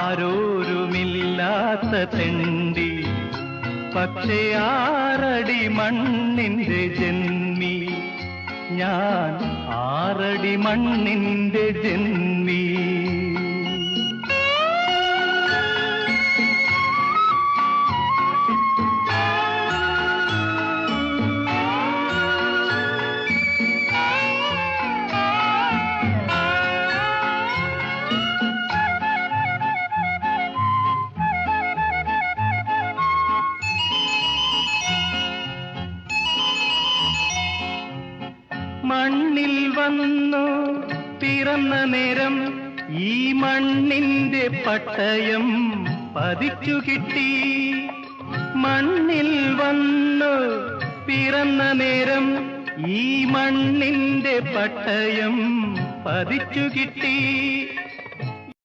ആരോരുമില്ലാത്ത തെണ്ടി, പക്ഷേ 6 അടി മണ്ണിന്റെ ജന്മി. ഞാൻ 6 അടി മണ്ണിന്റെ ജന്മി. മണ്ണിൽ വന്നു പിറന്ന നേരം ഈ മണ്ണിന്റെ പട്ടയം പതിച്ചു കിട്ടി. മണ്ണിൽ വന്നു പിറന്ന നേരം ഈ മണ്ണിന്റെ പട്ടയം പതിച്ചു കിട്ടി.